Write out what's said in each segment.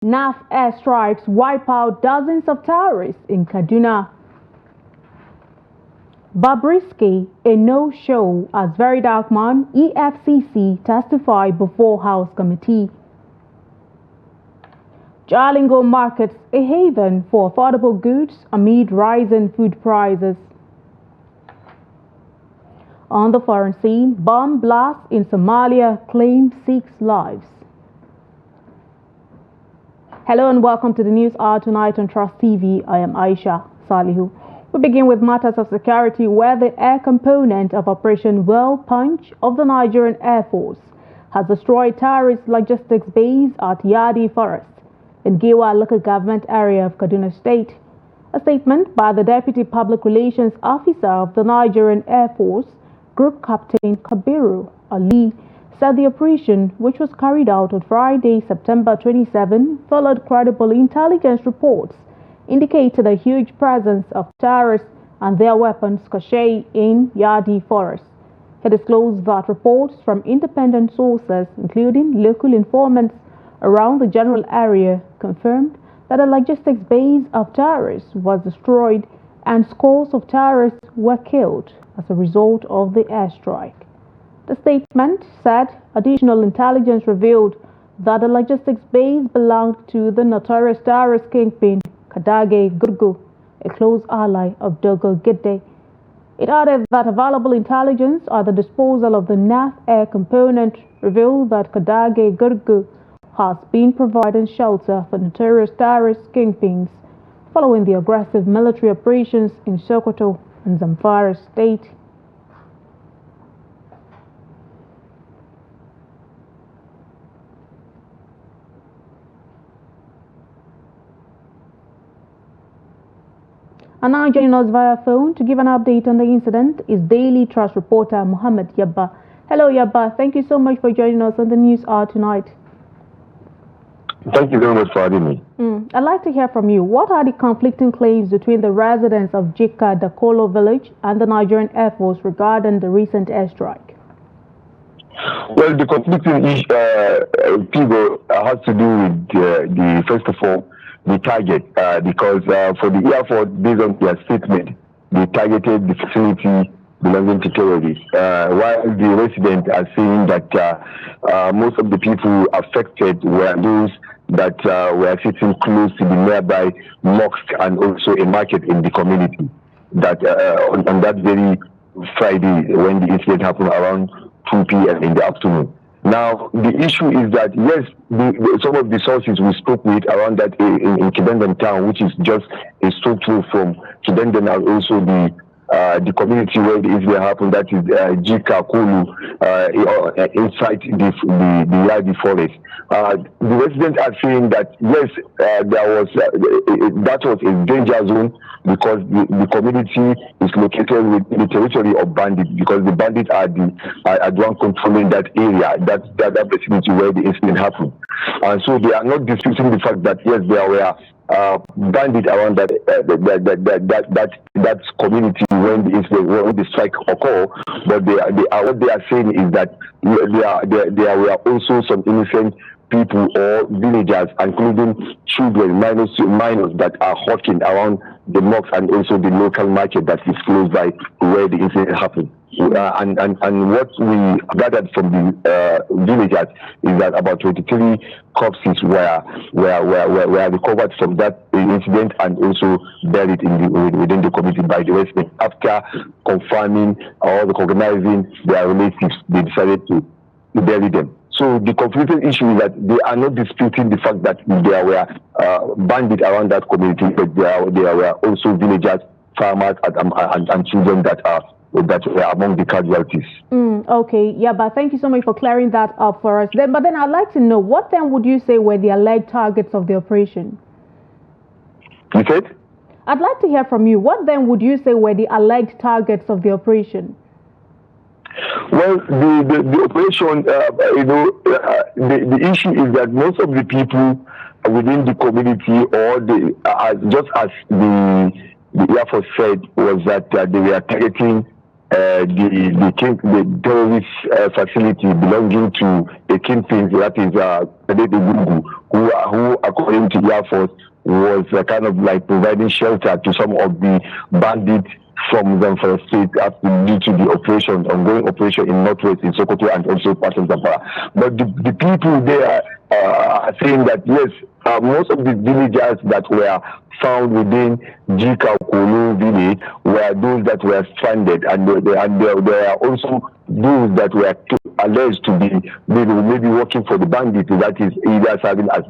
NAF airstrikes wipe out dozens of terrorists in Kaduna. Bobrisky, a no-show as Very Dark Man, EFCC testified before House Committee. Jalingo markets a haven for affordable goods amid rising food prices. On the foreign scene, bomb blast in Somalia claimed 6 lives. Hello and welcome to the News Hour tonight on Trust TV. I am Aisha Salihu. We begin with matters of security, where the air component of Operation Well Punch of the Nigerian Air Force has destroyed terrorist logistics base at Yadi Forest in Giwa local government area of Kaduna State. A statement by the Deputy Public Relations Officer of the Nigerian Air Force, Group Captain Kabiru Ali, said the operation, which was carried out on Friday, September 27, followed credible intelligence reports indicated a huge presence of terrorists and their weapons cache in Yadi Forest. He disclosed that reports from independent sources, including local informants around the general area, confirmed that a logistics base of terrorists was destroyed and scores of terrorists were killed as a result of the airstrike. The statement said additional intelligence revealed that the logistics base belonged to the notorious terrorist kingpin Kadage Gurgu, a close ally of Dogo Gide. It added that available intelligence at the disposal of the NAF air component revealed that Kadage Gurgu has been providing shelter for notorious terrorist kingpins following the aggressive military operations in Sokoto and Zamfara state. And now joining us via phone to give an update on the incident is Daily Trust reporter Muhammad Yabba. Hello Yabba, thank you so much for joining us on the News Hour tonight. Thank you very much for having me. I'd like to hear from you. What are the conflicting claims between the residents of Jika Dakolo village and the Nigerian Air Force regarding the recent airstrike? Well, the conflicting people has to do with the first of all, the target, because for the Air Force, based on their statement, they targeted the facility belonging to terrorists, while the residents are saying that most of the people affected were those that were sitting close to the nearby mosque and also a market in the community. That on that very Friday, when the incident happened around 2 p.m. in the afternoon. Now, the issue is that, yes, some of the sources we spoke with around that in Kidenden town, which is just a stone throw from Kidenden, and also the community where the incident happened, that is Jika Kulu, inside the Yadi forest. The residents are saying that, yes, that was a danger zone because the community is located within the territory of bandits, because the bandits are the one controlling that area, that vicinity where the incident happened. And so they are not disputing the fact that, yes, there were bandits around that community when the strike occurred, but what they are saying is that there were also some innocent people or villagers, including children, minors that are hawking around the mosque and also the local market that is close by where the incident happened. And what we gathered from the villagers is that about 23 corpses were recovered from that incident and also buried within the community by the residents. After confirming or recognizing their relatives, they decided to bury them. So the conflicting issue is that they are not disputing the fact that there were bandits around that community, but there were also villagers, farmers, and children that were among the casualties. Okay, yeah, but thank you so much for clearing that up for us. But then I'd like to know, what then would you say were the alleged targets of the operation? You said? I'd like to hear from you. What then would you say were the alleged targets of the operation? Well, the operation, the issue is that most of the people within the community, or just as the Air Force said, was that they were targeting the terrorist facility belonging to a kingpin, that is Jalingo, who according to the Air Force was kind of like providing shelter to some of the bandits from Zamfara State due to the ongoing operation in Northwest, in Sokoto, and also parts of Zamfara. But the people there are saying that yes, most of the villagers that were found within Jika Kulu village were those that were stranded, and there are also those that were alleged to be maybe working for the bandits, that is either serving as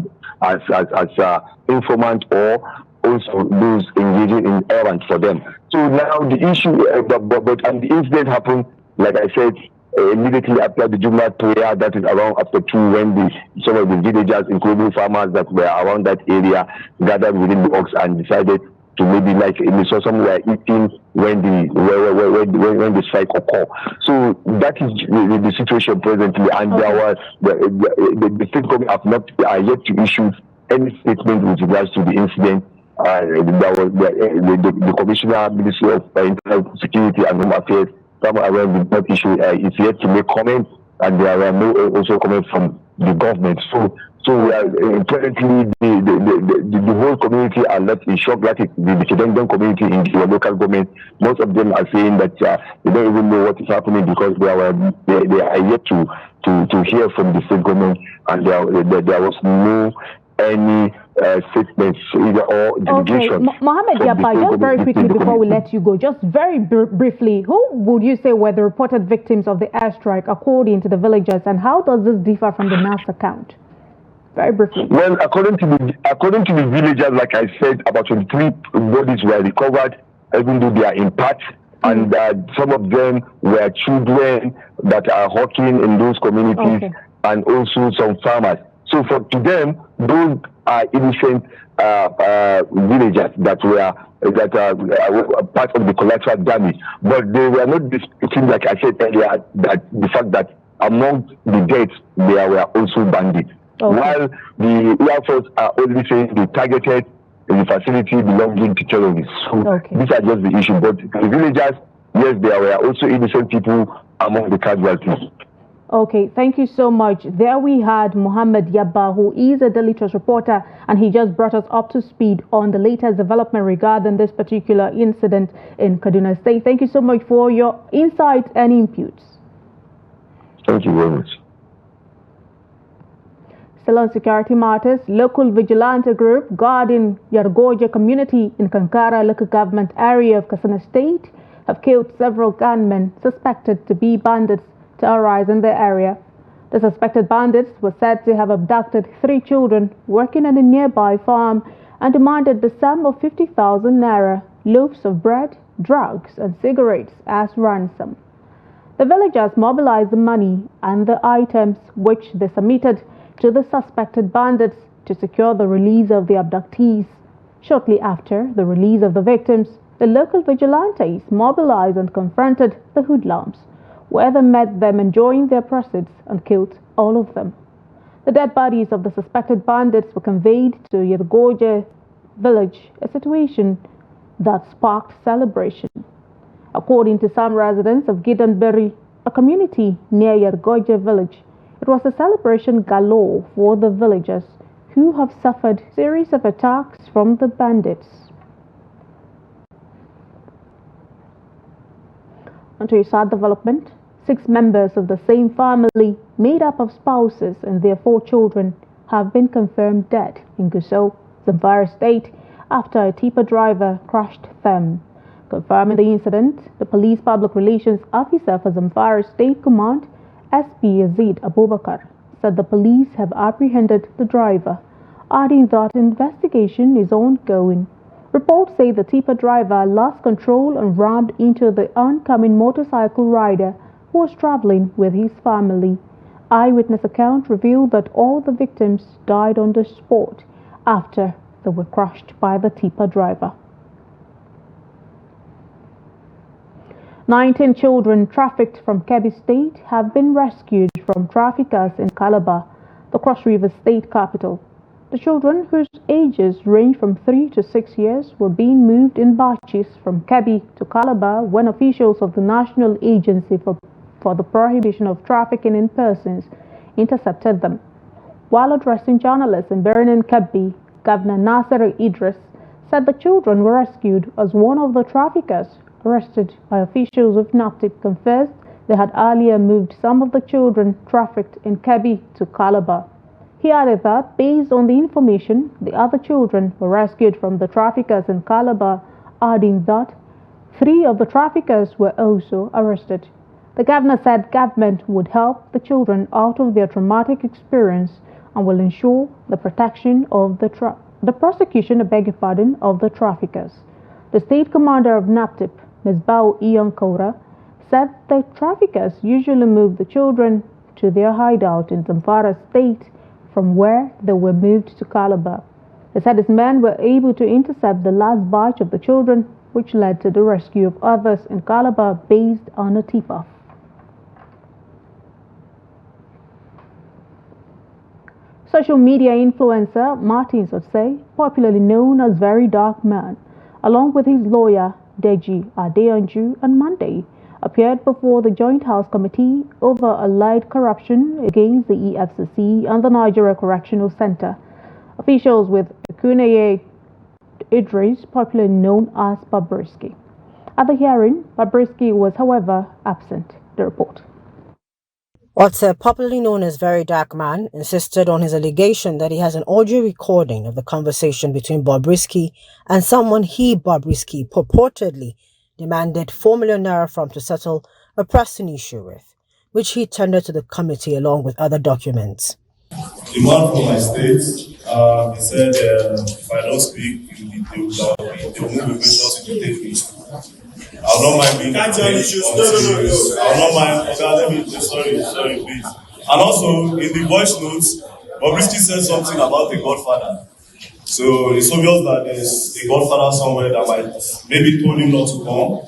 informant or also those engaging in errands for them. So now the issue, and the incident happened, like I said, immediately after the Juma prayer, that is around after 2, when some of the villagers, including farmers that were around that area, gathered within the ox and decided to maybe they saw some were eating when the strike occurred. So that is the situation presently, and the state government are yet to issue any statement with regards to the incident. There was the Commissioner, Ministry of Internal Security and Home Affairs, did not issue, is yet to make comments, and there are no also comments from the government. So currently the whole community are left in shock. That is the Chidendon community in the local government. Most of them are saying that they don't even know what is happening, because they are yet to hear from the state government, and there was no any statements either or delegation. Okay, Mohammed Yapa, just very quickly before we let you go, just very briefly, who would you say were the reported victims of the airstrike according to the villagers, and how does this differ from the NAS account? Very briefly. Well, according to the villagers, like I said, about 23 bodies were recovered, even though they are in parts, and some of them were children that are hawking in those communities, and also some farmers. So to them, those are innocent villagers that are part of the collateral damage. But they were not disputing, like I said earlier, that the fact that among the deaths there were also bandits. While the Air Force are only saying they targeted the facility belonging to terrorists. So these are just the issue. But the villagers, yes, there were also innocent people among the casualties. Okay, thank you so much. There we had Mohammed Yabba, who is a Daily Trust reporter, and he just brought us up to speed on the latest development regarding this particular incident in Kaduna State. Thank you so much for your insights and inputs. Thank you very much. Still on security matters, local vigilante group guarding Yargoja community in Kankara local government area of Katsina State have killed several gunmen suspected to be bandits terrorizing in the area. The suspected bandits were said to have abducted 3 children working on a nearby farm and demanded the sum of 50,000 naira, loaves of bread, drugs and cigarettes as ransom. The villagers mobilized the money and the items which they submitted to the suspected bandits to secure the release of the abductees. Shortly after the release of the victims, the local vigilantes mobilized and confronted the hoodlums, where they met them enjoying their proceeds and killed all of them. The dead bodies of the suspected bandits were conveyed to Yargoja village, a situation that sparked celebration. According to some residents of Gidanberry, a community near Yargoja village, it was a celebration galore for the villagers who have suffered a series of attacks from the bandits. Onto a sad development. 6 members of the same family, made up of spouses and their 4 children, have been confirmed dead in Gusau, Zamfara State, after a tipper driver crushed them. Confirming the incident, the police public relations officer for Zamfara State Command, SP Yazid Abubakar, said the police have apprehended the driver, adding that investigation is ongoing. Reports say the tipper driver lost control and rammed into the oncoming motorcycle rider who was traveling with his family. Eyewitness accounts revealed that all the victims died on the spot after they were crushed by the tipper driver. 19 children trafficked from Kebbi State have been rescued from traffickers in Calabar, the Cross River State capital. The children, whose ages range from 3 to 6 years, were being moved in batches from Kebbi to Calabar when officials of the National Agency for the Prohibition of Trafficking in Persons intercepted them. While addressing journalists in Birnin Kebbi, Governor Nasser Idris said the children were rescued as one of the traffickers arrested by officials of NAPTIP confessed they had earlier moved some of the children trafficked in Kebbi to Calabar. He added that, based on the information, the other children were rescued from the traffickers in Calabar, adding that 3 of the traffickers were also arrested. The governor said government would help the children out of their traumatic experience and will ensure the protection of the prosecution of the traffickers. The state commander of NAPTIP, Ms. Bao Iyankora, said the traffickers usually move the children to their hideout in Zamfara state from where they were moved to Calabar. They said his men were able to intercept the last batch of the children, which led to the rescue of others in Calabar based on a tip-off. Social media influencer Martin Sotsei, popularly known as Very Dark Man, along with his lawyer Deji Adeyanju on Monday, appeared before the Joint House Committee over alleged corruption against the EFCC and the Nigeria Correctional Center. Officials with Kuneye Idris, popularly known as Bobrisky. At the hearing, Bobrisky was, however, absent. The report. Otsai, popularly known as Very Dark Man, insisted on his allegation that he has an audio recording of the conversation between Bobrisky and someone Bobrisky, purportedly demanded 4 million naira from to settle a pressing issue with, which he tendered to the committee along with other documents. The man from my state, he said, if I don't speak, they will move immigration to take me. I'll not mind being I'll not mind. Okay, sorry, please. And also, in the voice notes, Bobrisky said something about the Godfather. So it's obvious that there's a Godfather somewhere that might maybe told him not to come,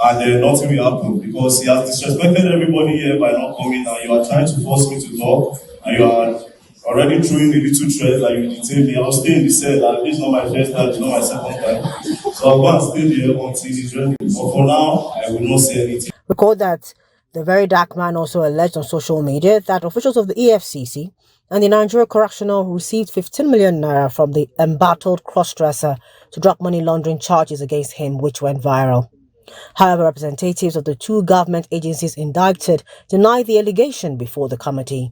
and then nothing will happen because he has disrespected everybody here by not coming, and you are trying to force me to talk, and you are already throwing a little threat that you detain me. I'll stay in the cell, and this is not my first time, it's not my second time. So I'll go and stay there until it's ready. But for now, I will not say anything. Recall that the Very Dark Man also alleged on social media that officials of the EFCC and the Nigeria Correctional received 15 million naira from the embattled crossdresser to drop money laundering charges against him, which went viral. However, representatives of the 2 government agencies indicted denied the allegation before the committee.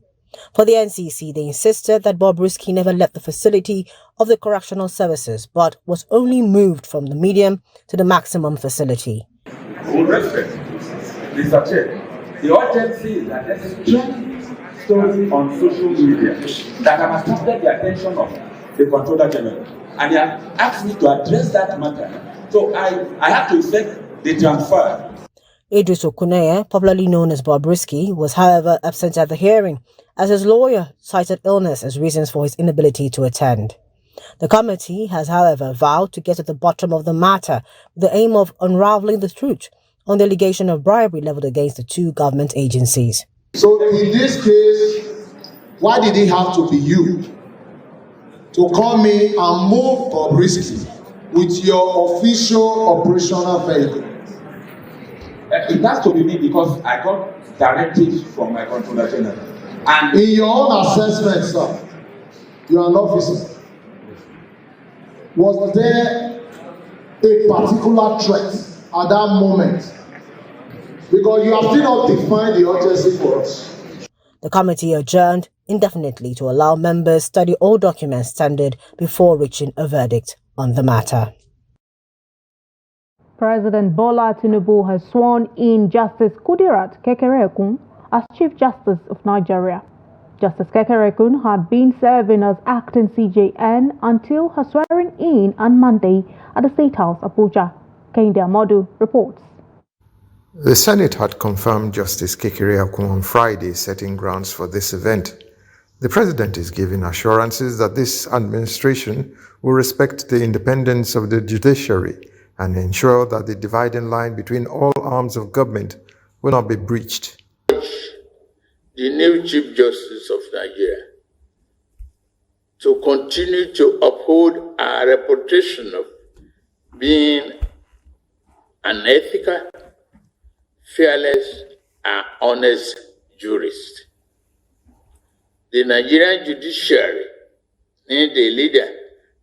For the NCC, they insisted that Bobrisky never left the facility of the correctional services, but was only moved from the medium to the maximum facility. With respect, Mr. Chair, the urgency is that there's a trending story on social media that have attracted the attention of the Controller General, and he has asked me to address that matter. So I have to effect the transfer. Idris Okuneye, popularly known as Bobrisky, was however absent at the hearing, as his lawyer cited illness as reasons for his inability to attend. The committee has, however, vowed to get to the bottom of the matter with the aim of unraveling the truth on the allegation of bribery leveled against the 2 government agencies. So in this case, why did it have to be you to come in and move Bobrisky with your official operational vehicle? It has to be me because I got directives from my Controller General. And in your own assessment, sir, you are an officer. Was there a particular threat at that moment? Because you have still not defined the urgency for us. The committee adjourned indefinitely to allow members study all documents tendered before reaching a verdict on the matter. President Bola Tinubu has sworn in Justice Kudirat Kekereekun as Chief Justice of Nigeria. Justice Kekereekun had been serving as acting CJN until her swearing in on Monday at the State House, Abuja. Kehinde Amodu reports. The Senate had confirmed Justice Kekereekun on Friday, setting grounds for this event. The President is giving assurances that this administration will respect the independence of the judiciary and ensure that the dividing line between all arms of government will not be breached. The new Chief Justice of Nigeria to continue to uphold our reputation of being an ethical, fearless, and honest jurist. The Nigerian judiciary needs a leader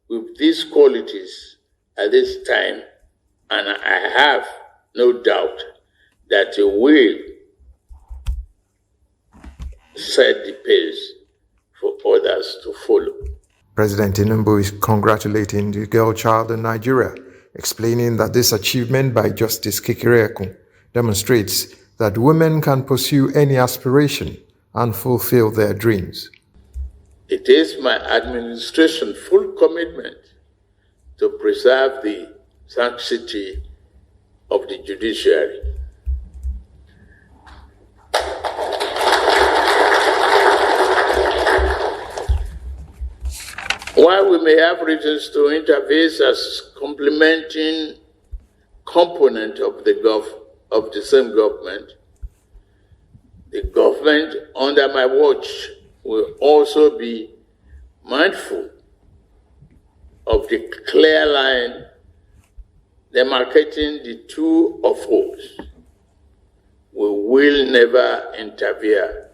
with these qualities at this time, and I have no doubt that he will set the pace for others to follow. President Tinubu is congratulating the girl child in Nigeria, explaining that this achievement by Justice Kekere demonstrates that women can pursue any aspiration and fulfill their dreams. It is my administration's full commitment to preserve the sanctity of the judiciary. While we may have reasons to intervene as complementing component of the same government, the government under my watch will also be mindful of the clear line demarcating the two of us. We will never interfere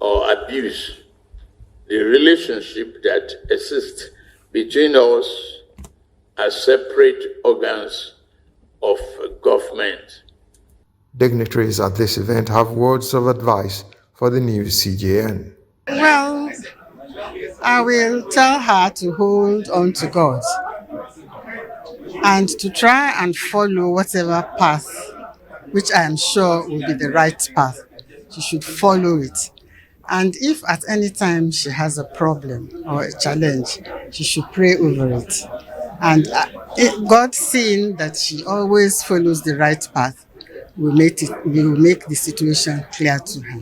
or abuse the relationship that exists between us as separate organs of government. Dignitaries at this event have words of advice for the new CJN. Well, I will tell her to hold on to God and to try and follow whatever path, which I am sure will be the right path. She should follow it. And if at any time she has a problem or a challenge, she should pray over it. And God, seeing that she always follows the right path, will make the situation clear to her.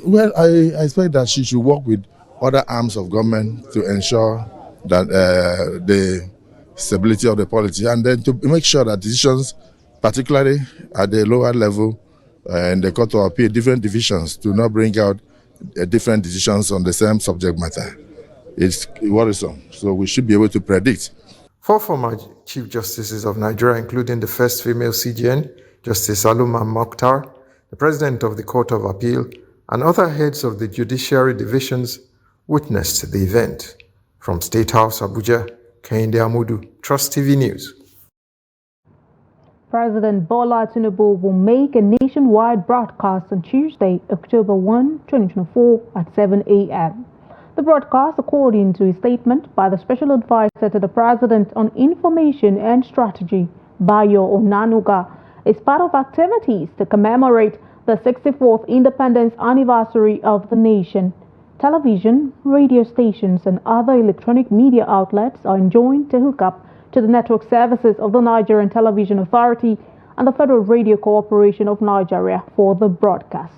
Well, I expect that she should work with other arms of government to ensure that the stability of the polity, and then to make sure that decisions, particularly at the lower level in the Court of Appeal, different divisions, do not bring out different decisions on the same subject matter. It's worrisome. So we should be able to predict. 4 former Chief Justices of Nigeria, including the first female CJN, Justice Aluma Mokhtar, the President of the Court of Appeal, and other heads of the judiciary divisions witnessed the event. From State House, Abuja, Kehinde Amudu, Trust TV News. President Bola Tinubu will make a nationwide broadcast on Tuesday, October 1, 2024 at 7 a.m. The broadcast, according to a statement by the Special Advisor to the President on Information and Strategy, Bayo Onanuga, is part of activities to commemorate the 64th independence anniversary of the nation. Television, radio stations, and other electronic media outlets are enjoined to hook up to the network services of the Nigerian Television Authority and the Federal Radio Corporation of Nigeria for the broadcast.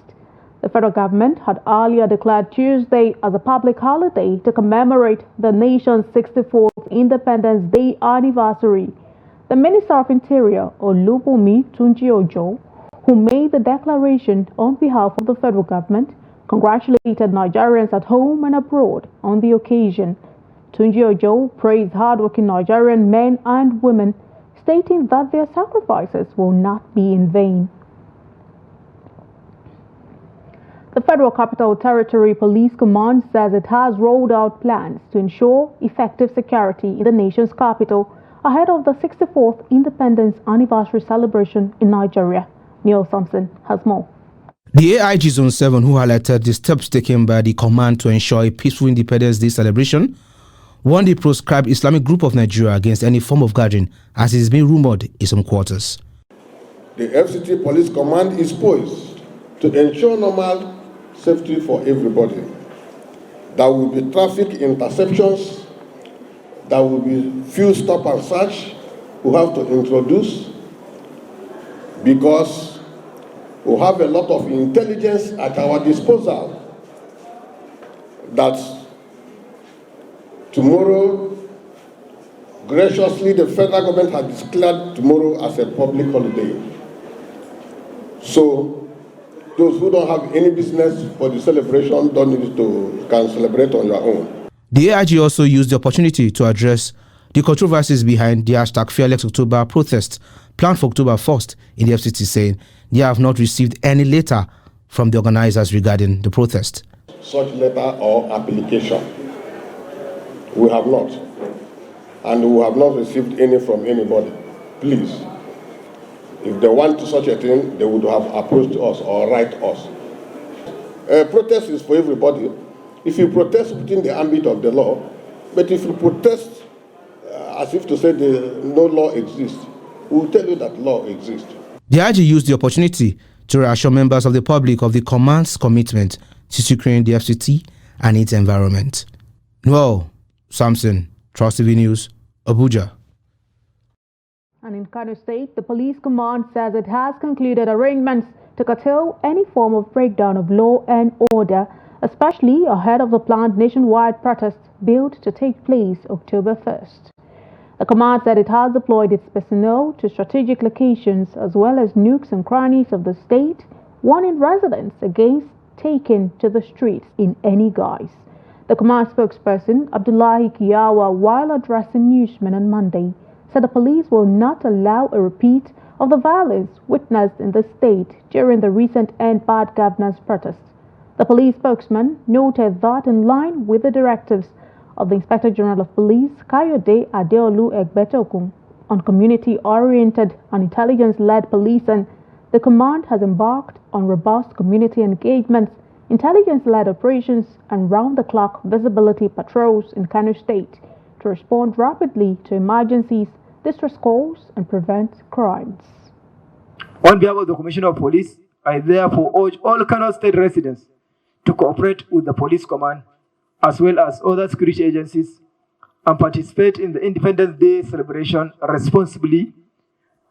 The federal government had earlier declared Tuesday as a public holiday to commemorate the nation's 64th Independence Day anniversary. The Minister of Interior, Olubunmi Tunji-Ojo, who made the declaration on behalf of the federal government, congratulated Nigerians at home and abroad on the occasion. Tunji-Ojo praised hardworking Nigerian men and women, stating that their sacrifices will not be in vain. The Federal Capital Territory Police Command says it has rolled out plans to ensure effective security in the nation's capital ahead of the 64th Independence Anniversary celebration in Nigeria. Neil Thompson has more. The AIG Zone 7, who highlighted the steps taken by the command to ensure a peaceful Independence Day celebration, warned the proscribed Islamic group of Nigeria against any form of gathering, as it is being rumored in some quarters. The FCT Police Command is poised to ensure normal safety for everybody. There will be traffic interceptions, there will be few stop and search we have to introduce, because we have a lot of intelligence at our disposal that tomorrow, graciously, the federal government has declared tomorrow as a public holiday. So, those who don't have any business for the celebration don't need to can celebrate on your own. The AIG also used the opportunity to address the controversies behind the hashtag Fearless October protest planned for October 1st in the FCT, saying they have not received any letter from the organizers regarding the protest. Such letter or application, we have not. And we have not received any from anybody. Please, if they want such a thing, they would have approached us or write us. Protest is for everybody. If you protest within the ambit of the law, but if you protest as if to say no law exists, we will tell you that law exists. The IG used the opportunity to reassure members of the public of the command's commitment to securing the FCT and its environment. Noel Samson, Trust TV News, Abuja. And in Kano State, the police command says it has concluded arrangements to curtail any form of breakdown of law and order, especially ahead of the planned nationwide protest billed to take place October 1st. The command said it has deployed its personnel to strategic locations as well as nooks and crannies of the state, warning residents against taking to the streets in any guise. The command spokesperson, Abdullahi Kiyawa, while addressing newsmen on Monday, said the police will not allow a repeat of the violence witnessed in the state during the recent End Bad Governance protest. The police spokesman noted that in line with the directives of the Inspector General of Police, Kayode Adeolu Egbetokun, on community-oriented and intelligence-led policing, the command has embarked on robust community engagements, intelligence-led operations, and round-the-clock visibility patrols in Kano State to respond rapidly to emergencies, distress calls, and prevent crimes. On behalf of the Commissioner of Police, I therefore urge all Kano State residents to cooperate with the Police Command as well as other security agencies and participate in the Independence Day celebration responsibly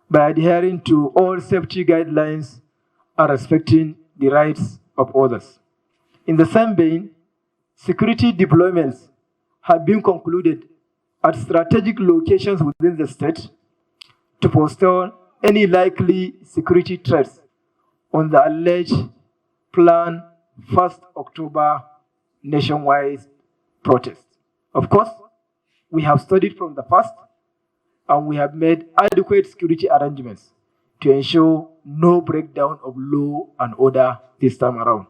by adhering to all safety guidelines and respecting the rights of others. In the same vein, security deployments have been concluded at strategic locations within the state to forestall any likely security threats on the alleged planned 1st October nationwide protest. Of course, we have studied from the past and we have made adequate security arrangements to ensure no breakdown of law and order this time around.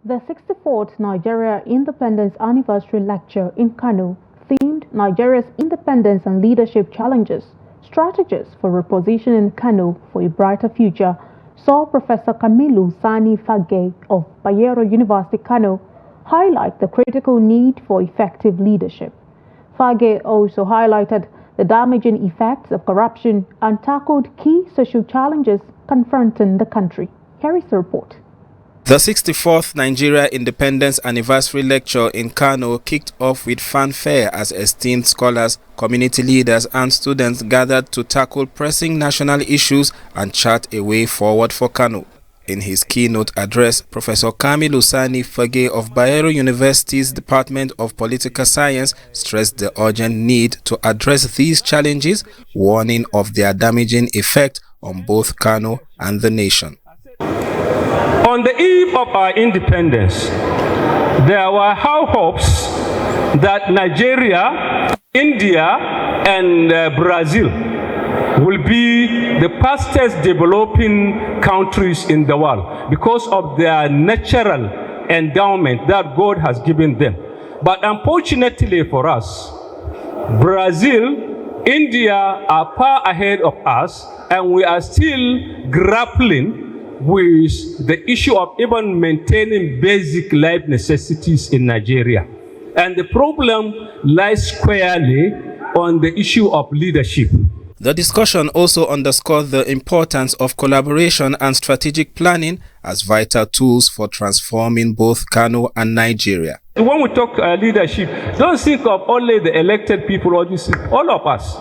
The 64th Nigeria Independence Anniversary Lecture in Kano, themed Nigeria's Independence and Leadership Challenges, Strategies for Repositioning Kano for a Brighter Future, saw Professor Kamilu Sani Fage of Bayero University, Kano, highlight the critical need for effective leadership. Fage also highlighted the damaging effects of corruption and tackled key social challenges confronting the country. Here is the report. The 64th Nigeria Independence Anniversary Lecture in Kano kicked off with fanfare as esteemed scholars, community leaders and students gathered to tackle pressing national issues and chart a way forward for Kano. In his keynote address, Professor Kamilu Sani Fage of Bayero University's Department of Political Science stressed the urgent need to address these challenges, warning of their damaging effect on both Kano and the nation. On the eve of our independence, there were high hopes that Nigeria, India, and Brazil will be the fastest developing countries in the world because of their natural endowment that God has given them. But unfortunately for us, Brazil, India are far ahead of us, and we are still grappling with the issue of even maintaining basic life necessities in Nigeria. And the problem lies squarely on the issue of leadership. The discussion also underscored the importance of collaboration and strategic planning as vital tools for transforming both Kano and Nigeria. When we talk leadership, don't think of only the elected people, or all of us,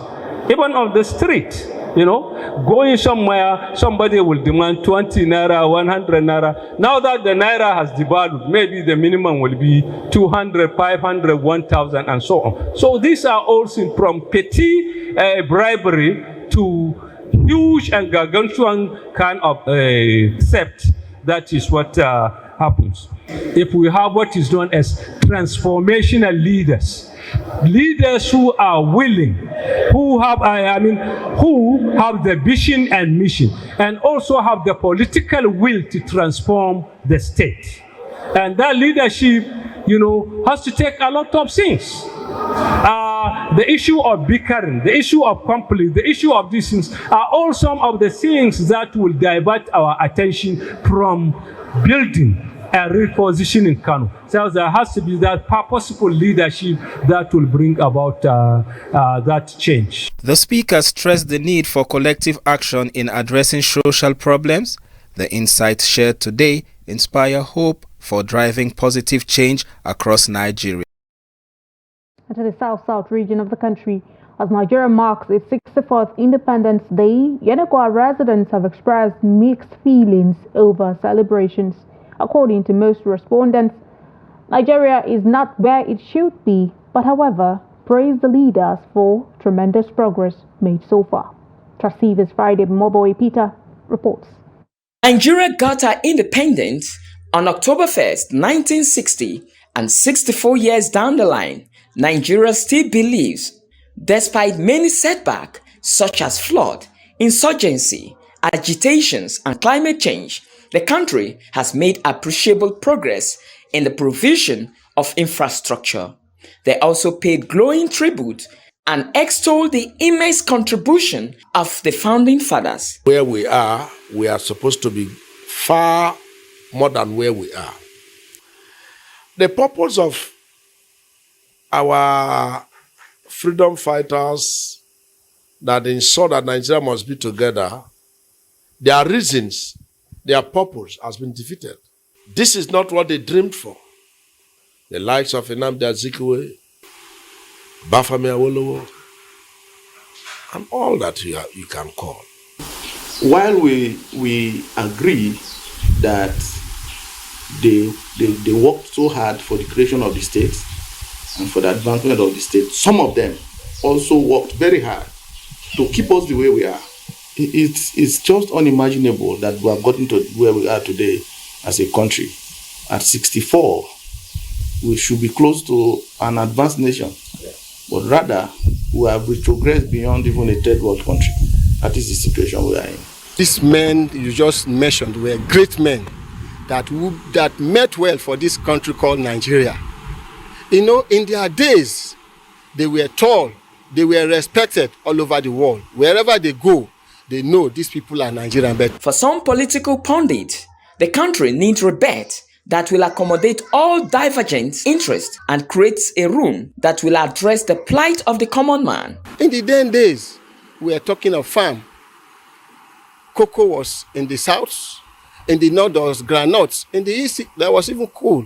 even on the street. You know, going somewhere, somebody will demand 20 naira, 100 naira. Now that the naira has devalued, maybe the minimum will be 200, 500, 1,000, and so on. So these are also from petty bribery to huge and gargantuan kind of theft. That is what happens if we have what is known as transformational leaders. Leaders who are willing, who have the vision and mission, and also have the political will to transform the state. And that leadership, has to take a lot of things. The issue of bickering, the issue of conflict, the issue of these things are all some of the things that will divert our attention from building and repositioning Kano. So there has to be that purposeful leadership that will bring about that change. The speaker stressed the need for collective action in addressing social problems. The insights shared today inspire hope for driving positive change across Nigeria. To the south-south region of the country, as Nigeria marks its 64th Independence Day, Yenagoa residents have expressed mixed feelings over celebrations. According to most respondents, Nigeria is not where it should be, but however, praise the leaders for tremendous progress made so far. Trust TV's Friday Moboy Peter reports. Nigeria got her independence on October 1st, 1960, and 64 years down the line, Nigeria still believes, despite many setbacks such as flood, insurgency, agitations, and climate change, the country has made appreciable progress in the provision of infrastructure. They also paid glowing tribute and extolled the immense contribution of the founding fathers. Where we are supposed to be far more than where we are. The purpose of our freedom fighters that ensure that Nigeria must be together, their reasons, their purpose has been defeated. This is not what they dreamed for. The likes of Nnamdi Azikiwe, Bafemi Awolowo, and all that you can call. While we agree that they worked so hard for the creation of the state and for the advancement of the state, some of them also worked very hard to keep us the way we are. It's just unimaginable that we have gotten to where we are today as a country. At 64, we should be close to an advanced nation, but rather we have retrogressed beyond even a third world country. That is the situation we are in. These men you just mentioned were great men that met well for this country called Nigeria. In their days, they were tall, they were respected all over the world. Wherever they go, they know these people are Nigerian. But for some political pundits, the country needs rebate that will accommodate all divergent interests and creates a room that will address the plight of the common man. In the then days, we are talking of farm. Cocoa was in the south, in the north there was groundnuts, in the east there was even coal.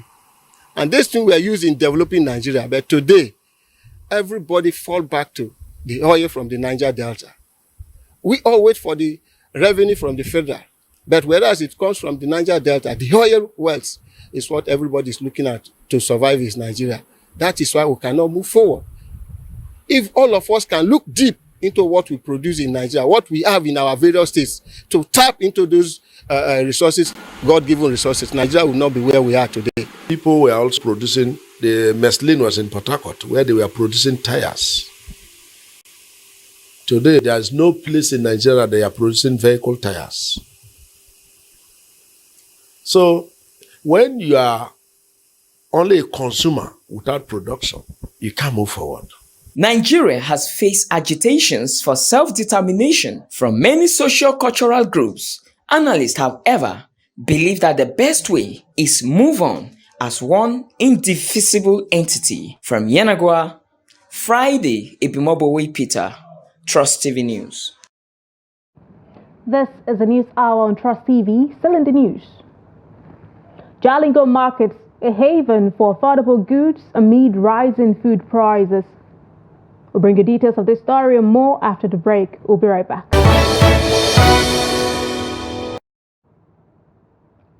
And these things were used in developing Nigeria. But today, everybody fall back to the oil from the Niger Delta. We all wait for the revenue from the federal. But whereas it comes from the Niger Delta, the oil wealth is what everybody is looking at to survive in Nigeria. That is why we cannot move forward. If all of us can look deep into what we produce in Nigeria, what we have in our various states, to tap into those resources, God-given resources, Nigeria will not be where we are today. People were also producing, the Meslin was in Port Harcourt, where they were producing tires. Today, there is no place in Nigeria they are producing vehicle tires. So, when you are only a consumer without production, you can't move forward. Nigeria has faced agitations for self-determination from many socio-cultural groups. Analysts, however, believe that the best way is move on as one indivisible entity. From Yenagoa, Friday, Ibimobowe Peter, Trust TV News. This is the News Hour on Trust TV, still in the news. Jalingo markets a haven for affordable goods amid rising food prices. We'll bring you details of this story and more after the break. We'll be right back.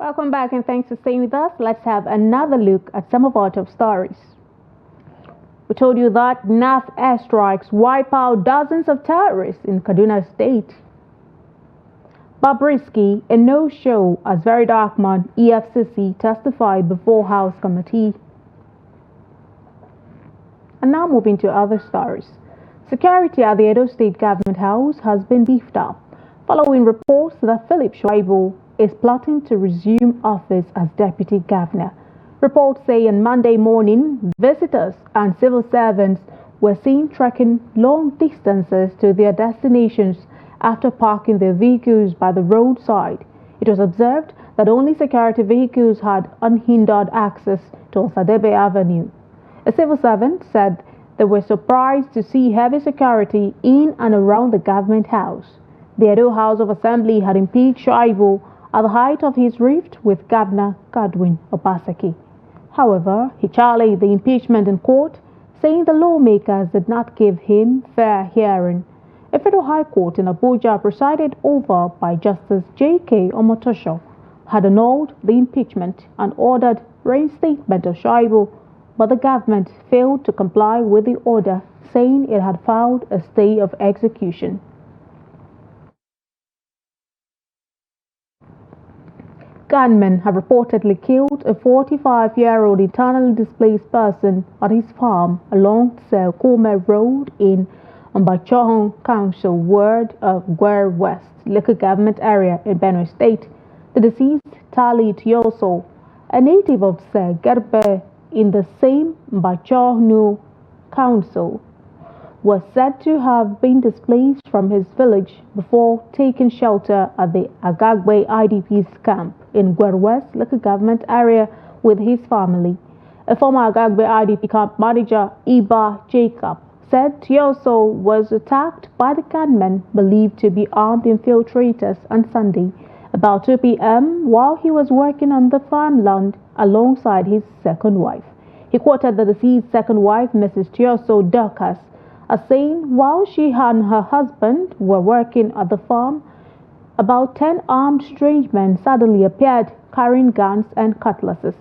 Welcome back and thanks for staying with us. Let's have another look at some of our top stories. We told you that NAF airstrikes wipe out dozens of terrorists in Kaduna State. Bobrisky, a no-show as Very Dark Man, EFCC testified before House Committee. And now moving to other stories. Security at the Edo State Government House has been beefed up following reports that Philip Shaibu is plotting to resume office as Deputy Governor. Reports say on Monday morning, visitors and civil servants were seen trekking long distances to their destinations after parking their vehicles by the roadside. It was observed that only security vehicles had unhindered access to Osadebe Avenue. A civil servant said they were surprised to see heavy security in and around the government house. The Edo House of Assembly had impeached Shaibu at the height of his rift with Governor Godwin Obaseki. However, he challenged the impeachment in court, saying the lawmakers did not give him fair hearing. A federal high court in Abuja, presided over by Justice J.K. Omotosho, had annulled the impeachment and ordered reinstatement of Shaibu, but the government failed to comply with the order, saying it had filed a stay of execution. Gunmen have reportedly killed a 45-year-old internally displaced person at his farm along Selkome Road in Mbachohon Council ward of Gwer West, local government area in Benue State. The deceased, Tali Tioso, a native of Gerbe in the same Mbachohnu Council, was said to have been displaced from his village before taking shelter at the Agagwe IDP's camp in Gwer West local government area with his family. A former Agagwe IDP camp manager, Iba Jacob, said Tioso was attacked by the gunmen believed to be armed infiltrators on Sunday about 2 p.m. while he was working on the farmland alongside his second wife. He quoted the deceased second wife, Mrs. Tioso Dorcas, as saying while she and her husband were working at the farm, about 10 armed strange men suddenly appeared carrying guns and cutlasses.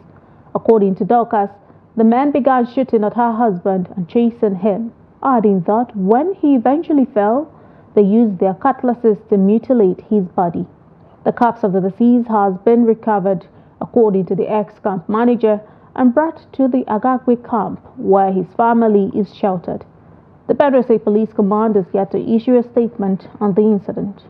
According to Dorcas, the men began shooting at her husband and chasing him, adding that when he eventually fell, they used their cutlasses to mutilate his body. The corpse of the deceased has been recovered, according to the ex-camp manager, and brought to the Agagwe camp where his family is sheltered. The Benue State Police Command is yet to issue a statement on the incident.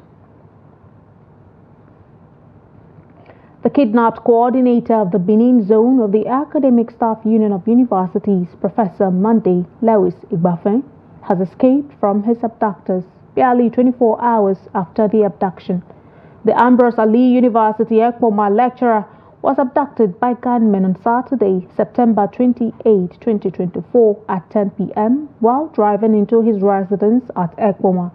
The kidnapped coordinator of the Benin zone of the Academic Staff Union of Universities, Professor Monday Lewis Igbafen, has escaped from his abductors barely 24 hours after the abduction. The Ambrose Ali University Ekpoma lecturer was abducted by gunmen on Saturday, September 28, 2024 at 10 p.m. while driving into his residence at Ekpoma.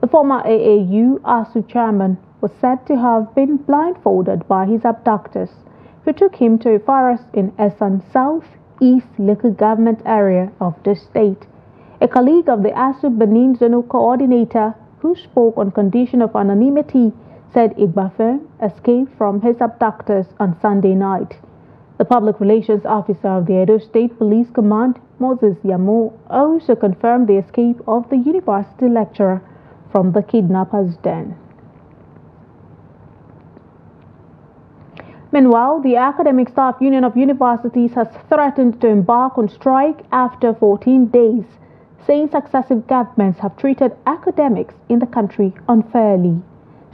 The former AAU ASUU chairman was said to have been blindfolded by his abductors, who took him to a forest in Esan South East local government area of the state. A colleague of the ASUU Benin Zonal Coordinator, who spoke on condition of anonymity, said Igbafe escaped from his abductors on Sunday night. The public relations officer of the Edo State Police Command, Moses Yamo, also confirmed the escape of the university lecturer from the kidnappers' den. Meanwhile, the Academic Staff Union of Universities has threatened to embark on strike after 14 days, saying successive governments have treated academics in the country unfairly.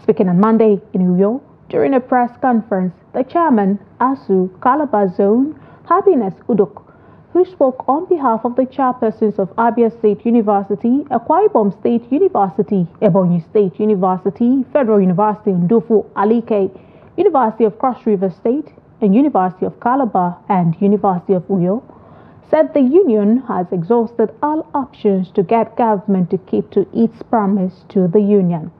Speaking on Monday in Uyo during a press conference, the chairman, ASUU Calabar Zone, Happiness Udok, who spoke on behalf of the chairpersons of Abia State University, Akwa Ibom State University, Ebonyi State University, Federal University Ndufu Alike, University of Cross River State, and University of Calabar and University of Uyo, said the union has exhausted all options to get government to keep to its promise to the union.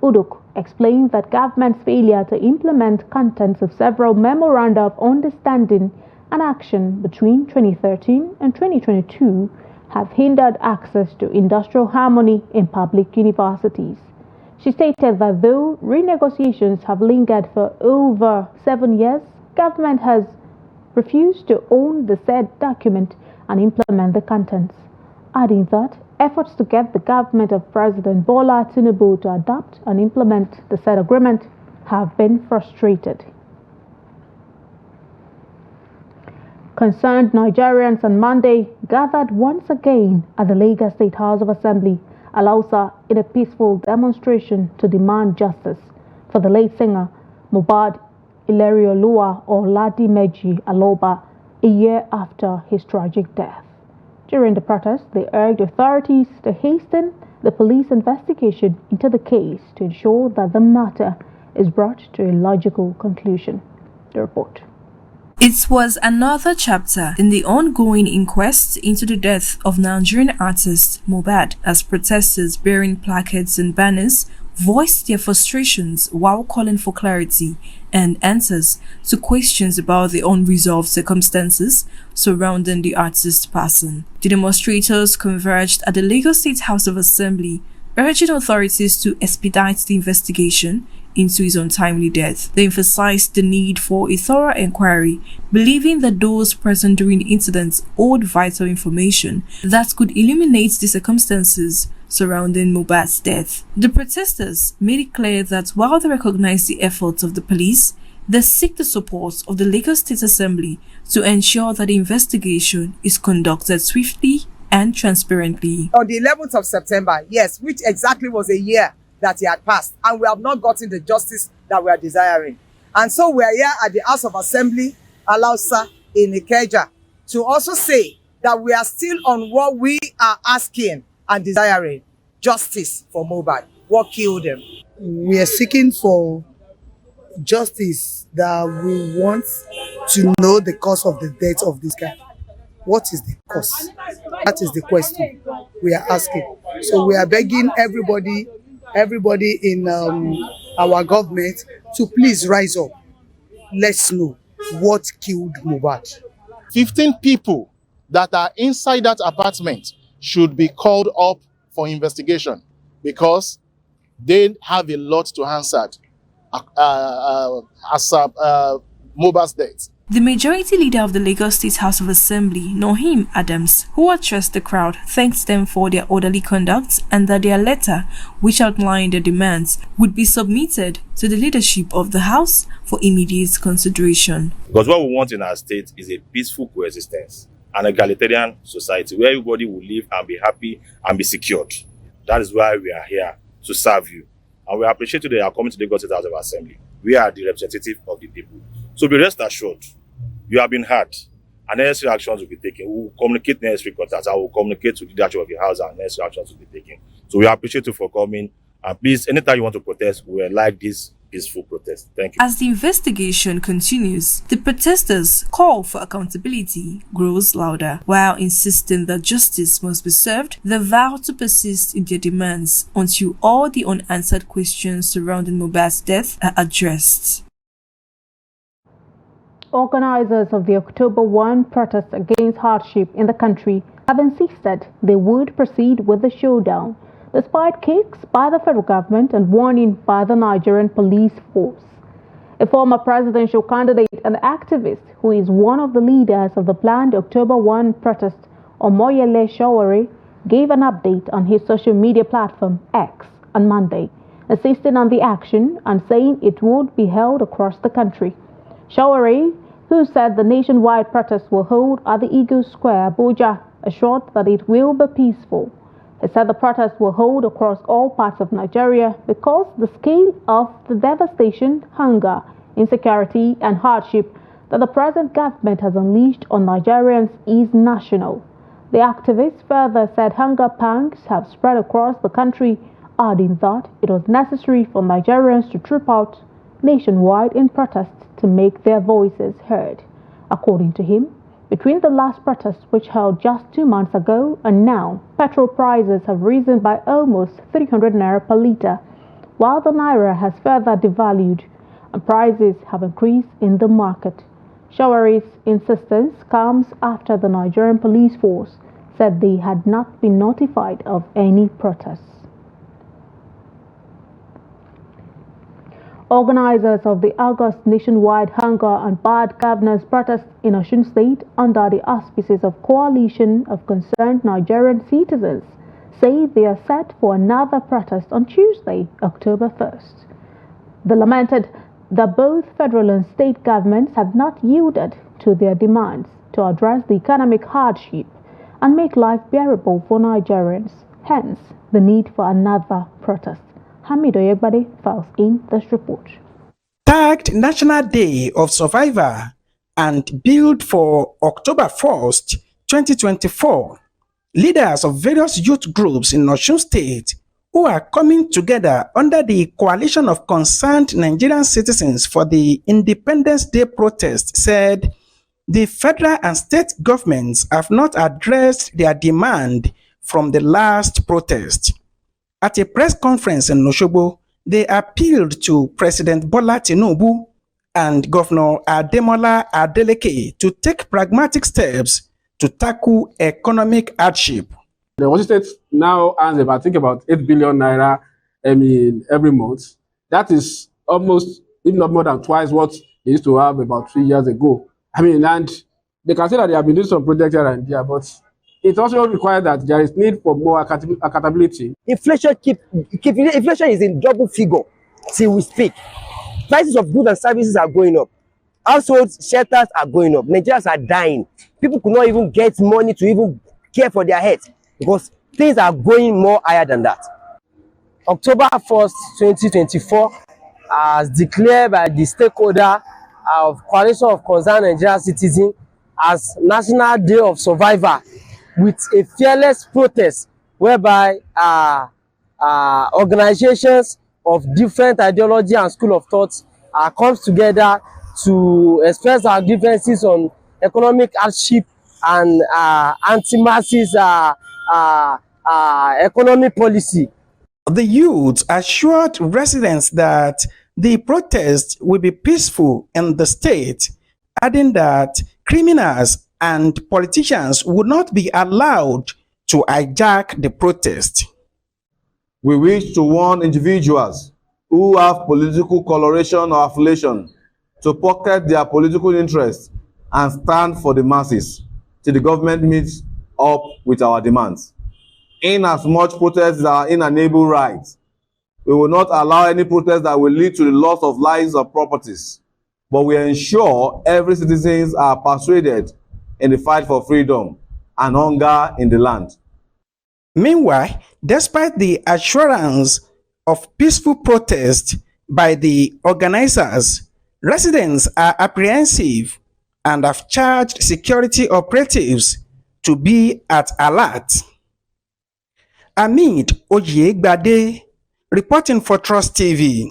Uduk explained that government's failure to implement contents of several memoranda of understanding and action between 2013 and 2022 have hindered access to industrial harmony in public universities. She stated that though renegotiations have lingered for over 7 years, government has refused to own the said document and implement the contents, adding that efforts to get the government of President Bola Tinubu to adopt and implement the said agreement have been frustrated. Concerned Nigerians on Monday gathered once again at the Lagos State House of Assembly, Alausa, in a peaceful demonstration to demand justice for the late singer Mohbad Ilerioluwa Oladimeji Aloba, a year after his tragic death. During the protest, they urged authorities to hasten the police investigation into the case to ensure that the matter is brought to a logical conclusion. The report. It was another chapter in the ongoing inquest into the death of Nigerian artist Mohbad, as protesters bearing placards and banners voiced their frustrations while calling for clarity and answers to questions about the unresolved circumstances surrounding the artist's passing. The demonstrators converged at the Lagos State House of Assembly, urging authorities to expedite the investigation into his untimely death. They emphasized the need for a thorough inquiry, believing that those present during the incident owed vital information that could illuminate the circumstances surrounding Mohbad's death. The protesters made it clear that while they recognize the efforts of the police, they seek the support of the Lagos State Assembly to ensure that the investigation is conducted swiftly and transparently. On the 11th of September, yes, which exactly was a year that he had passed, and we have not gotten the justice that we are desiring. And so we are here at the House of Assembly, Alausa in Ikeja, to also say that we are still on what we are asking and desiring: justice for Mohbad. What killed him? We are seeking for justice, that we want to know the cause of the death of this guy. What is the cause? That is the question we are asking. So we are begging everybody in our government to please rise up. Let's know what killed Mohbad. 15 people that are inside that apartment should be called up for investigation, because they have a lot to answer as Mohbad's death. The majority leader of the Lagos State House of Assembly, Nohim Adams, who addressed the crowd, thanked them for their orderly conduct and that their letter, which outlined their demands, would be submitted to the leadership of the House for immediate consideration. Because what we want in our state is a peaceful coexistence, an egalitarian society where everybody will live and be happy and be secured. That is why we are here, to serve you. And we appreciate you that you are coming to the Lagos State House of Assembly. We are the representative of the people. So be rest assured, you have been heard, and necessary actions will be taken. We will communicate necessary contacts. I will communicate to the leadership of the house, and necessary actions will be taken. So we appreciate you for coming. And please, anytime you want to protest, we will like this peaceful protest. Thank you. As the investigation continues, the protesters' call for accountability grows louder. While insisting that justice must be served, they vow to persist in their demands until all the unanswered questions surrounding Mohbad's death are addressed. Organizers of the October 1 protest against hardship in the country have insisted they would proceed with the showdown, despite kicks by the federal government and warning by the Nigerian police force. A former presidential candidate and activist who is one of the leaders of the planned October 1 protest, Omoyele Sowore, gave an update on his social media platform X on Monday, insisting on the action and saying it would be held across the country. Sowore, who said the nationwide protest will hold at the Eagle Square, Abuja, assured that it will be peaceful. He said the protest will hold across all parts of Nigeria because the scale of the devastation, hunger, insecurity, and hardship that the present government has unleashed on Nigerians is national. The activist further said hunger pangs have spread across the country, adding that it was necessary for Nigerians to troop out nationwide in protest to make their voices heard. According to him, between the last protest, which held just 2 months ago, and now, petrol prices have risen by almost 300 naira per litre, while the naira has further devalued and prices have increased in the market. Showere's insistence comes after the Nigerian police force said they had not been notified of any protests. Organizers of the August nationwide hunger and bad governance protest in Osun State under the auspices of Coalition of Concerned Nigerian Citizens say they are set for another protest on Tuesday, October 1st. They lamented that both federal and state governments have not yielded to their demands to address the economic hardship and make life bearable for Nigerians, hence the need for another protest. Hamid Oyegbade files in this report. Tagged National Day of Survivor and billed for October 1st, 2024, leaders of various youth groups in Osun State who are coming together under the Coalition of Concerned Nigerian Citizens for the Independence Day protest said the federal and state governments have not addressed their demand from the last protest. At a press conference in Osogbo, they appealed to President Bola Tinubu and Governor Ademola Adeleke to take pragmatic steps to tackle economic hardship. The Osun State now earns about, I think, about 8 billion naira every month. That is almost, if not more than twice what they used to have about 3 years ago. And they can say that they have been doing some projects here and there, but it also requires that there is need for more accountability. Inflation is in double figure till we speak. Prices of goods and services are going up. Household shelters are going up. Nigerians are dying. People could not even get money to even care for their heads because things are going more higher than that. October 1st, 2024, as declared by the stakeholder of Coalition of Concerned Nigerian Citizens as National Day of Survivor, with a fearless protest whereby organizations of different ideology and school of thought comes together to express our differences on economic hardship and anti-masses economic policy. The youth assured residents that the protest will be peaceful in the state, adding that criminals and politicians would not be allowed to hijack the protest. We wish to warn individuals who have political coloration or affiliation to pocket their political interests and stand for the masses till the government meets up with our demands. Inasmuch protests are inalienable rights, we will not allow any protest that will lead to the loss of lives or properties, but we ensure every citizens are persuaded in the fight for freedom and hunger in the land. Meanwhile, despite the assurance of peaceful protest by the organizers, residents are apprehensive and have charged security operatives to be at alert. Hamid Oyegbade, reporting for Trust TV.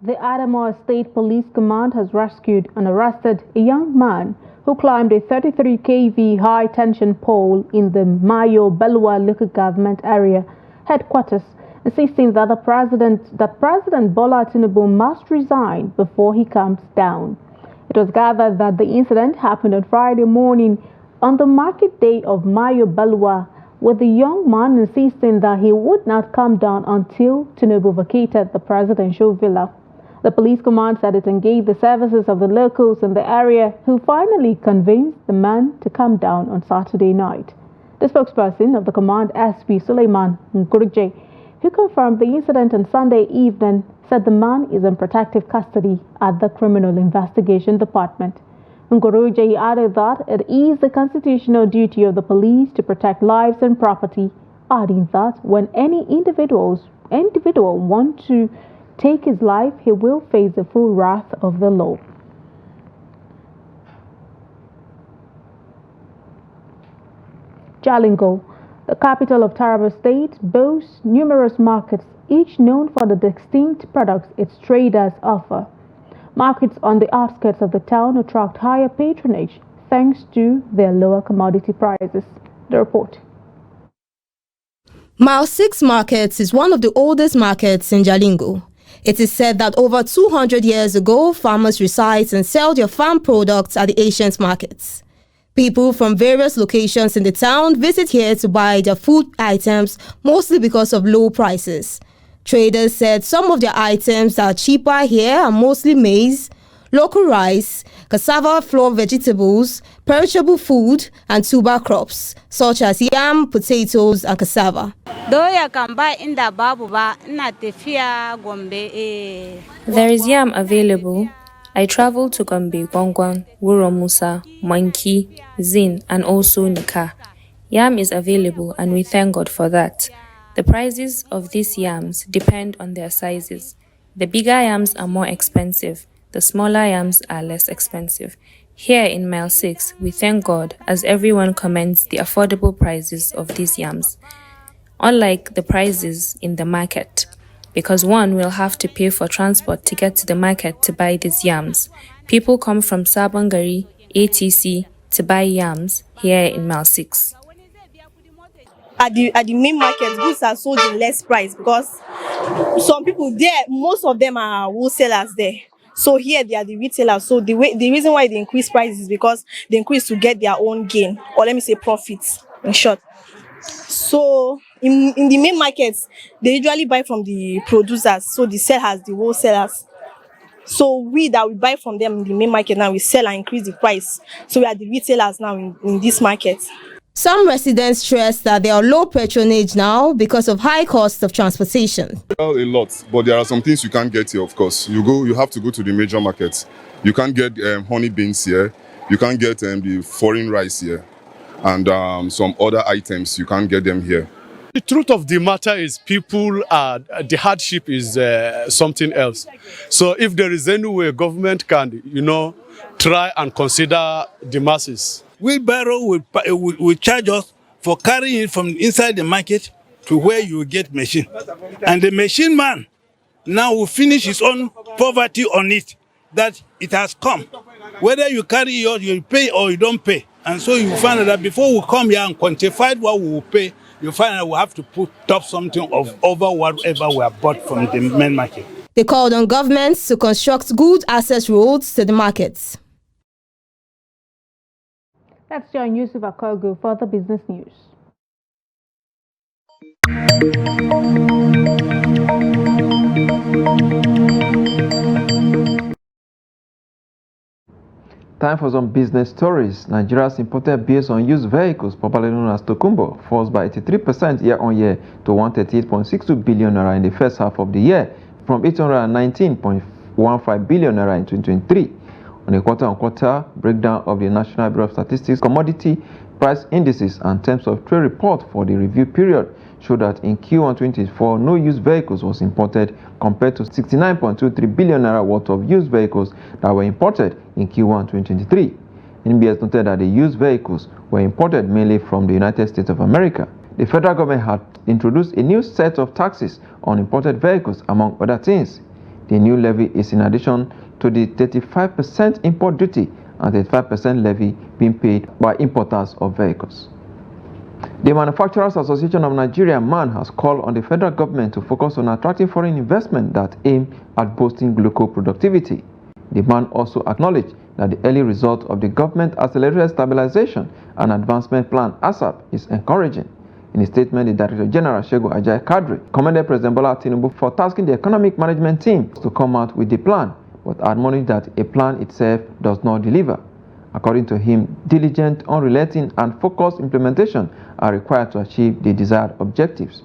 The Adamawa State Police Command has rescued and arrested a young man who climbed a 33 kV high-tension pole in the Mayo Belwa local government area headquarters, insisting that President Bola Tinubu must resign before he comes down. It was gathered that the incident happened on Friday morning on the market day of Mayo Belwa, with the young man insisting that he would not come down until Tinubu vacated the presidential villa. The police command said it engaged the services of the locals in the area, who finally convinced the man to come down on Saturday night. The spokesperson of the command, SP Suleiman Nkurje, who confirmed the incident on Sunday evening, said the man is in protective custody at the Criminal Investigation Department. Nkurje added that it is the constitutional duty of the police to protect lives and property, adding that when any individual wants to take his life, he will face the full wrath of the law. Jalingo, the capital of Taraba State, boasts numerous markets, each known for the distinct products its traders offer. Markets on the outskirts of the town attract higher patronage thanks to their lower commodity prices. The report. Mile 6 Markets is one of the oldest markets in Jalingo. It is said that over 200 years ago, farmers reside and sell their farm products at the ancient markets. People from various locations in the town visit here to buy their food items, mostly because of low prices. Traders said some of their items are cheaper here are mostly maize, local rice, cassava flour vegetables, perishable food, and tuber crops, such as yam, potatoes, and cassava. There is yam available. I travel to Gombe, Gwangwan, Wuro Musa, Monkey, Zin, and also Nika. Yam is available, and we thank God for that. The prices of these yams depend on their sizes. The bigger yams are more expensive. The smaller yams are less expensive. Here in Mile 6, we thank God as everyone commends the affordable prices of these yams, unlike the prices in the market, because one will have to pay for transport to get to the market to buy these yams. People come from Sabongari, ATC to buy yams here in Mile 6. At the main market, goods are sold in less price because some people there, most of them are wholesalers there. So here they are the retailers. So the reason why they increase prices is because they increase to get their own gain, or let me say profits in short. So in the main markets, they usually buy from the producers, so the sellers, the wholesalers. So we buy from them in the main market now, we sell and increase the price. So we are the retailers now in this market. Some residents stress that there are low patronage now because of high cost of transportation. Well, a lot, but there are some things you can't get here, of course. You have to go to the major markets. You can't get honey beans here. You can't get the foreign rice here. And some other items, you can't get them here. The truth of the matter is the hardship is something else. So if there is any way government can, try and consider the masses. Wheelbarrow will charge us for carrying it from inside the market to where you get machine. And the machine man now will finish his own poverty on it, that it has come. Whether you carry yours, you pay or you don't pay. And so you find that before we come here and quantify what we will pay, you find that we have to put up something over whatever we have bought from the main market. They called on governments to construct good access roads to the markets. Let's join Yusuf Akogo for the business news. Time for some business stories. Nigeria's imported bills on used vehicles, popularly known as Tokumbo, falls by 83% year-on-year to 138.62 billion naira in the first half of the year, from 819.15 billion naira in 2023. On a quarter-on-quarter breakdown of the National Bureau of Statistics commodity price indices and terms of trade report for the review period show that in Q1 2024, no used vehicles was imported compared to 69.23 billion naira worth of used vehicles that were imported in Q1 2023. NBS noted that the used vehicles were imported mainly from the United States of America. The federal government had introduced a new set of taxes on imported vehicles, among other things. The new levy is in addition to the 35% import duty and 35% levy being paid by importers of vehicles. The Manufacturers Association of Nigeria, MAN, has called on the federal government to focus on attracting foreign investment that aim at boosting local productivity. The MAN also acknowledged that the early result of the Government Accelerated Stabilization and Advancement Plan (ASAP) is encouraging. In a statement, the Director General Shegun Ajayi Kadri commended President Bola Tinubu for tasking the economic management team to come out with the plan, but admonished that a plan itself does not deliver. According to him, diligent, unrelenting, and focused implementation are required to achieve the desired objectives.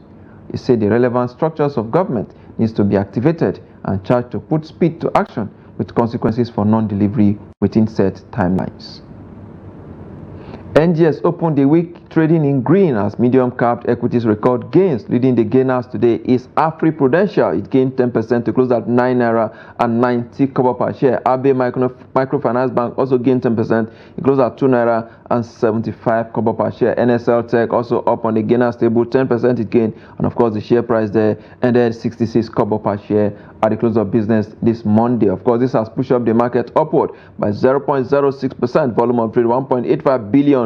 He said the relevant structures of government needs to be activated and charged to put speed to action with consequences for non-delivery within set timelines. NGX opened the week trading in green as medium-capped equities record gains. Leading the gainers today is AfriPrudential. It gained 10% to close at 9 naira and 90 kobo per share. Abe Microfinance Bank also gained 10%. It closed at 2 naira and 75 kobo per share. NSL Tech also up on the gainers table, 10% it gained, and of course the share price there ended 66 kobo per share at the close of business this Monday. Of course, this has pushed up the market upward by 0.06%. Volume of trade 1.85 billion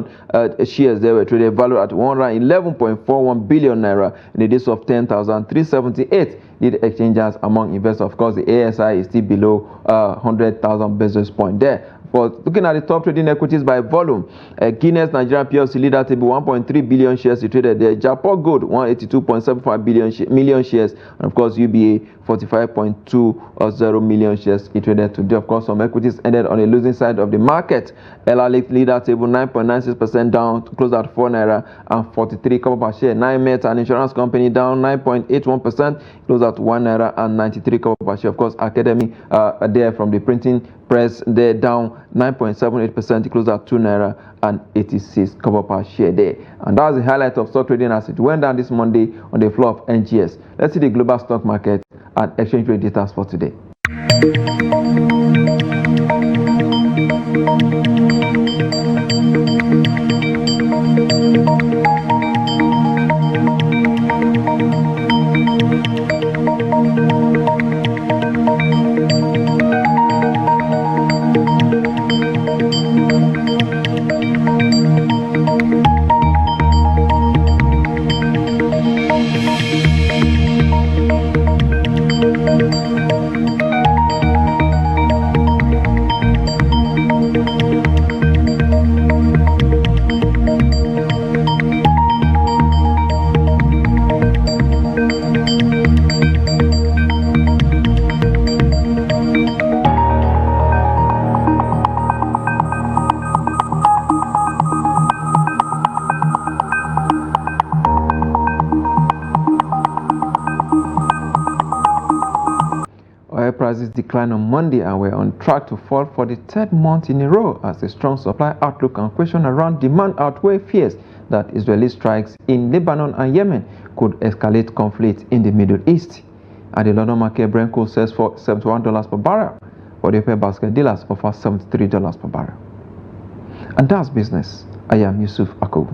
shares they were traded, valued at 111.41 billion naira in the days of 10,378 lead exchanges among investors. Of course, the ASI is still below 100,000 basis point there. But looking at the top trading equities by volume, Guinness Nigerian PLC leader table 1.3 billion shares traded there. Japan Gold 182.75 million shares, and of course UBA 45.20 million shares traded today. Of course, some equities ended on the losing side of the market. Elalik leader table 9.96% down to close at 4 naira and 43 kobo per share. Nimet, an insurance company, down 9.81%, close at 1 naira and 93 kobo per share. Of course, Academy there from the printing press, they're down 9.78%, close at 2 naira and 86 kobo per share there. And that's the highlight of stock trading as it went down this Monday on the floor of NGS. Let's see the global stock market and exchange rate data for today. Oil prices declined on Monday and were on track to fall for the third month in a row as the strong supply outlook and question around demand outweigh fears that Israeli strikes in Lebanon and Yemen could escalate conflict in the Middle East. At the London market, Brent crude sells for $71 per barrel, for the oil basket dealers offer $73 per barrel. And that's business. I am Yusuf Akobu.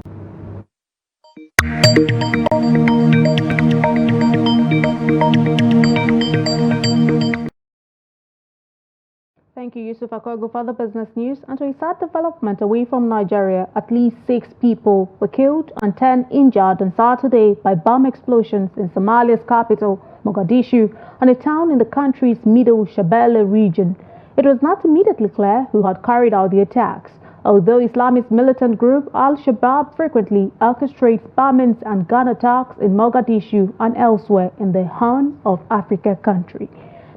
Thank you, Yusuf Akogo, for the business news. And to a sad development away from Nigeria, at least 6 people were killed and 10 injured on Saturday by bomb explosions in Somalia's capital, Mogadishu, and a town in the country's middle Shabelle region. It was not immediately clear who had carried out the attacks, although Islamist militant group Al-Shabaab frequently orchestrates bombings and gun attacks in Mogadishu and elsewhere in the Horn of Africa country.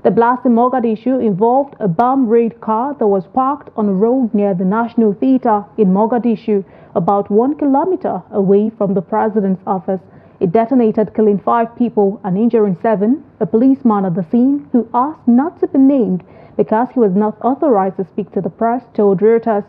The blast in Mogadishu involved a bomb raid car that was parked on a road near the National Theatre in Mogadishu, about 1 kilometer away from the president's office. It detonated, killing 5 people and injuring 7. A policeman at the scene, who asked not to be named because he was not authorized to speak to the press, told Reuters.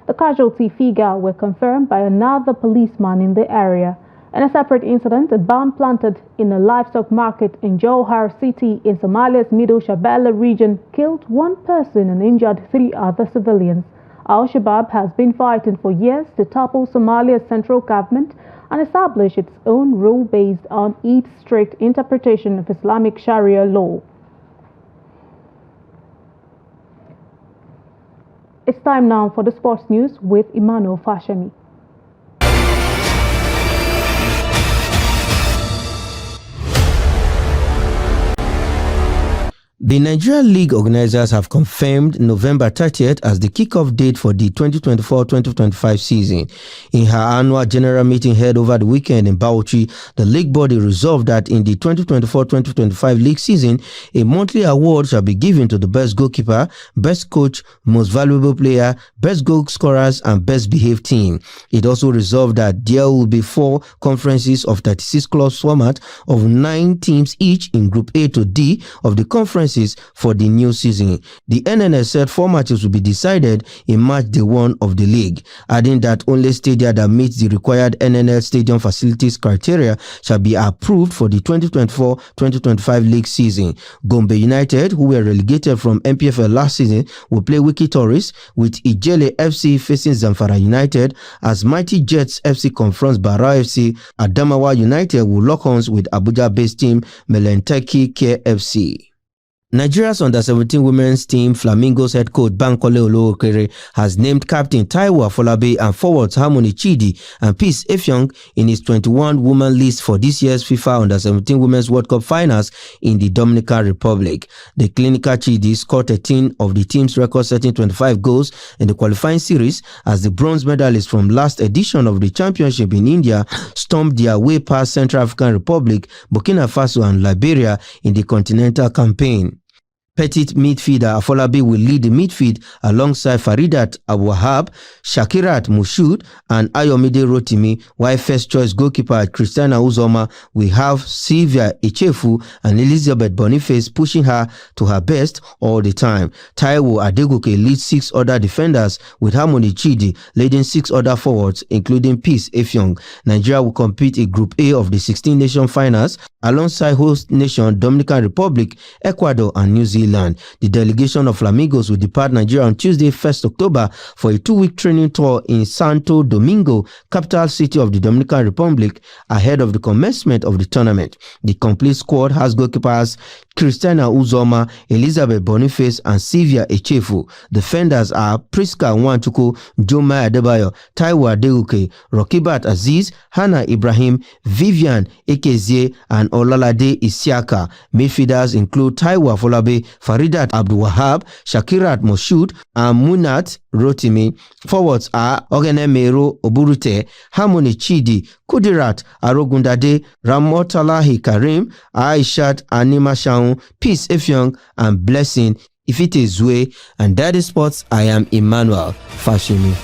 The casualty figure were confirmed by another policeman in the area. In a separate incident, a bomb planted in a livestock market in Johar City in Somalia's Middle Shabelle region killed 1 person and injured 3 other civilians. Al-Shabaab has been fighting for years to topple Somalia's central government and establish its own rule based on its strict interpretation of Islamic Sharia law. It's time now for the sports news with Emmanuel Fashemi. The Nigeria League organizers have confirmed November 30th as the kickoff date for the 2024-2025 season. In her annual general meeting held over the weekend in Bauchi, the league body resolved that in the 2024-2025 league season, a monthly award shall be given to the best goalkeeper, best coach, most valuable player, best goal scorers, and best behaved team. It also resolved that there will be 4 conferences of 36 clubs format of 9 teams each in Group A to D of the conference for the new season. The NNL said 4 matches will be decided in match day 1 of the league, adding that only stadia that meets the required NNL stadium facilities criteria shall be approved for the 2024-2025 league season. Gombe United, who were relegated from MPFL last season, will play Wiki Tourists, with Ijele FC facing Zamfara United as Mighty Jets FC confronts Barra FC. Adamawa United will lock horns with Abuja-based team Melenteki KFC. Nigeria's under-17 women's team Flamingos head coach Bankole Olookere has named captain Taiwo Afolabi and forwards Harmony Chidi and Peace Effiong in his 21-woman list for this year's FIFA Under-17 Women's World Cup finals in the Dominican Republic. The clinical Chidi scored 13 of the team's record-setting 25 goals in the qualifying series as the bronze medalists from last edition of the championship in India stormed their way past Central African Republic, Burkina Faso and Liberia in the continental campaign. Petite midfielder Afolabi will lead the midfield alongside Faridat Abouahab, Shakirat Mushood, and Ayomide Rotimi, while first-choice goalkeeper Christiana Uzoma will have Sylvia Echefu and Elizabeth Boniface pushing her to her best all the time. Taiwo Adegoke leads 6 other defenders, with Harmony Chidi leading 6 other forwards, including Peace Effiong. Nigeria will compete in Group A of the 16-nation finals alongside host nation Dominican Republic, Ecuador, and New Zealand. The delegation of Flamingos will depart Nigeria on Tuesday, 1st October, for a 2-week training tour in Santo Domingo, capital city of the Dominican Republic, ahead of the commencement of the tournament. The complete squad has goalkeepers Christiana Uzoma, Elizabeth Boniface, and Sylvia Echefu. Defenders are Priska Nwanchuku, Joma Adebayo, Taiwo Adegoke, Rokibat Aziz, Hannah Ibrahim, Vivian Ekezie, and Olalade Isiaka. Midfielders include Taiwo Afolabi, Faridat Abouahab, Shakirat Moshood, and Munat Rotimi. Forwards are Ogenemero Oburute, Harmony Chidi, Kudirat Arogundade, Ramotalahi Karim, Aishat Anima Shaun, Peace Effiong, and Blessing Ifitezue. And that is sports. I am Emmanuel Fashimi.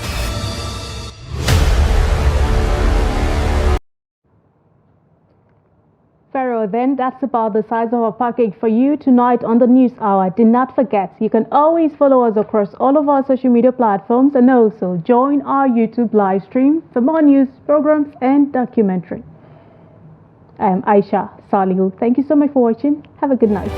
Pharaoh, then that's about the size of our package for you tonight on the News Hour. Do not forget, you can always follow us across all of our social media platforms and also join our YouTube live stream for more news, programs, and documentary. I am Aisha Salihu. Thank you so much for watching. Have a good night.